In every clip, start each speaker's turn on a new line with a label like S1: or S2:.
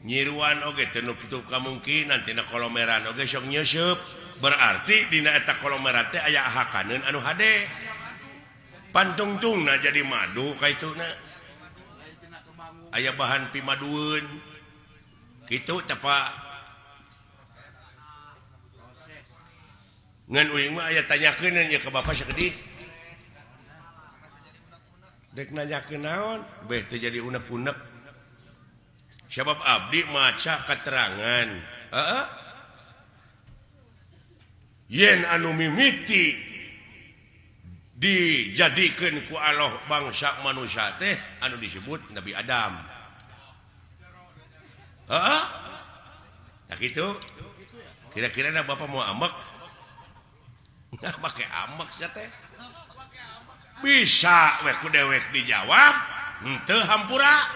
S1: nyiruan oge tutup kemungkinan tina kolomeran oge sok nyeusup berarti dina eta kolomeran teh aya hakaneun anu hade pantungtungna jadi madu kaituna aya bahan pimadueun kitu teh Pak ngan uing mah aya tanyakeun nya ke bapak sakedik dek nanyakeun naon beh teh jadi unek-unek sebab abdi maca keterangan yen anu mimiti dijadikeun ku Allah bangsa manusia teh anu disebut Nabi Adam nah gitu kira-kira bapak mau amek nggak pakai amek ya teh bisa we ku dewek dijawab henteu hampura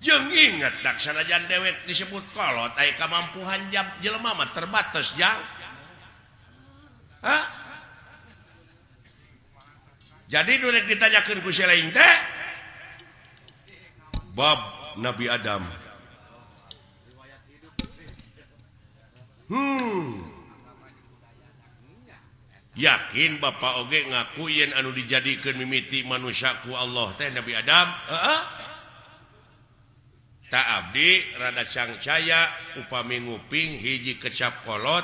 S1: jeung inget dak sanajan dewek disebut kolot aya kamampuhan jelema mah terbatas jang jadi nu rek ditanyakeun ku selain teh bab Nabi Adam yakin bapak oge ngaku yen anu dijadikeun mimiti manusia ku Allah teh Nabi Adam tak abdi rada cangcaya upami nguping hiji kecap kolot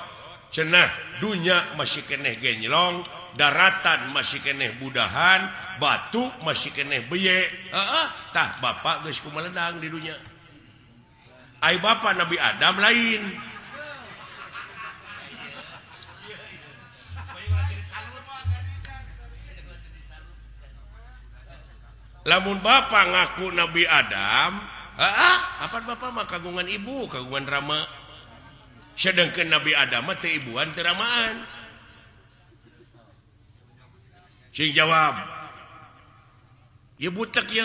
S1: cenah dunya masih keneh genjlong daratan masih keneh budahan batu masih keneh beye tah bapak geus kumeledang di dunya ai bapak Nabi Adam lain lamun bapak ngaku Nabi Adam apa bapak mah kagungan ibu kagungan rama sedangkan Nabi Adam teh ibuan teu ramaan sing jawab ieu butek ya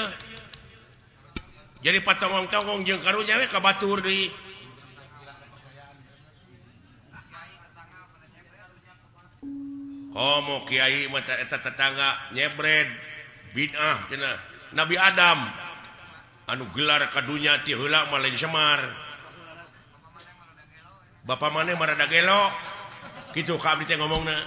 S1: jadi patongong-tongong jeung karunya we kabatur deui komo kiai mah eta tetangga nyebred bid'ah cenah Nabi Adam anu gelar kadunya ti heula mah lain Semar bapak maneh marada gelo kitu ka abdi teh ngomongna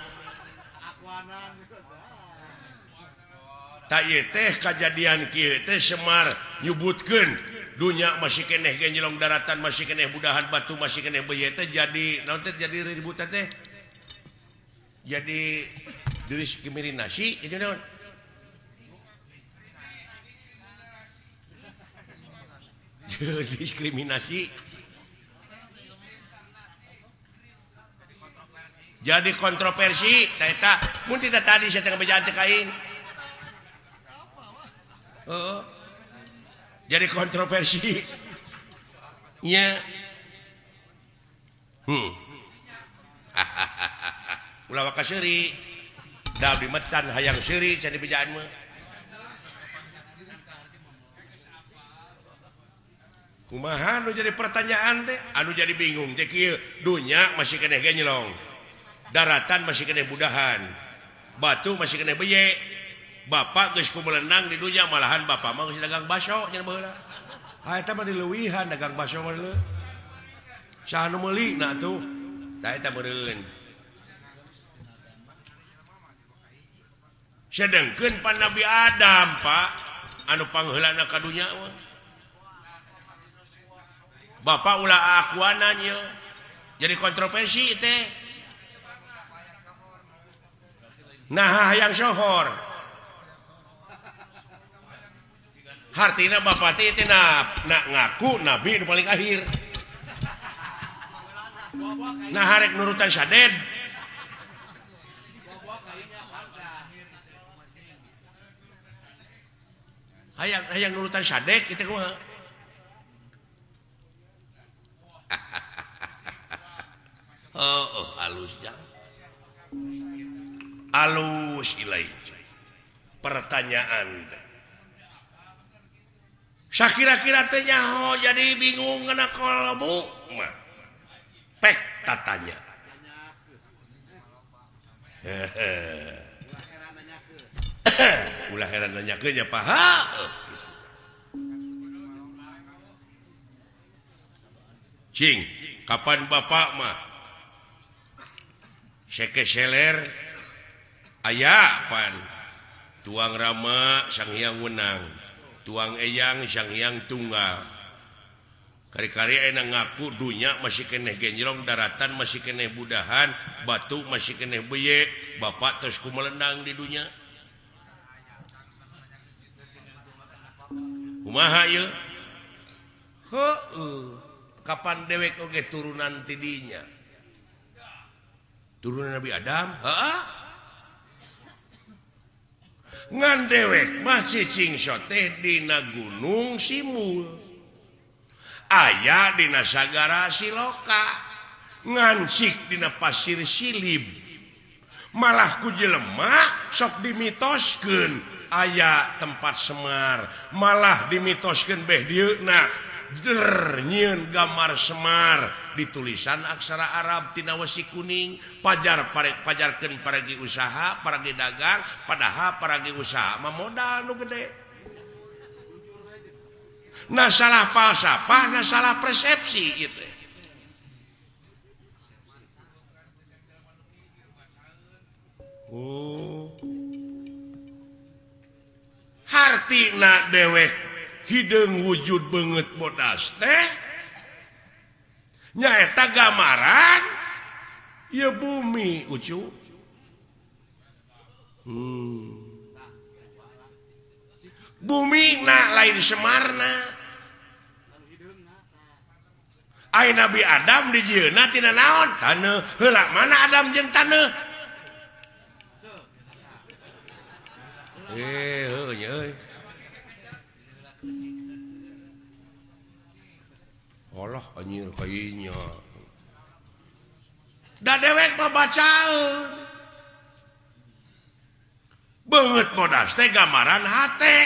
S1: ta ieu teh kajadian kieu teh Semar nyebutkeun dunya masih keneh genjlong daratan masih keneh budahan batu masih keneh beye teh jadi naon teh jadi ribut teh jadi diskriminasi jadi naon diskriminasi jadi kontroversi eta mun tidak tadi saya tengah bejaan teh kain jadi kontroversi nya ulah waka seuri da abdi metan hayang seuri can di bejaan mah kumaha anu jadi pertanyaan teh anu jadi bingung teh kieu dunya masih keneh genjlong daratan masih keneh budahan batu masih keneh beye bapak geus kumelenang di dunya malahan bapak mah geus dagang baso cenah baheula eta mah dileuwihan dagang baso mah leuh saha nu meuli na atuh tah eta meureun sedengkeun pan Nabi Adam Pak anu pangheulana ka dunya mah bapak ulah akuananya jadi kontroversi teh nah yang sohor hartina bapak teh nak ngaku nabi nu paling akhir nah harek nurutan saded hayang nurutan sadek kita kumaha halus jang halus ilai pertanyaan sakira-kira teh nyaho jadi bingung ngana kolbu mah pek tatanya ulah heran nanyakeun nya paha kapan Bapak mah sekeseler aya pan tuang Rama Sang Hyang Wenang tuang Eyang Sang Hyang Tunggal kari-kari enak ngaku dunya masih keneh genjlong daratan masih keneh budahan batu masih keneh beye Bapak terus kumelendang di dunya kumaha ieu kapan dewek oge turunan tidinya turunan Nabi Adam ngan dewek masih cingsot teh dina gunung Simul aya dina sagara Siloka ngancik dina pasir Silib malah ku jelema sok dimitoskeun aya tempat Semar malah dimitoskeun beh dieuna nyieun gambar Semar ditulisan aksara Arab tina wesi kuning pajarkeun paragi usaha paragi dagang padahal paragi usaha mah modal nu gede nah salah falsafah nah salah persepsi itu hartina dewek hideung wujud banget bodas teh nyaeta gambaran ya bumi ucu bumi na lain Semarna ai Nabi Adam di jieuna tina naon taneuh heula mana Adam jeung taneuh heuh euy Allah anjir kayaknya da dewek mah bacaeun banget bodas teh gambaran hate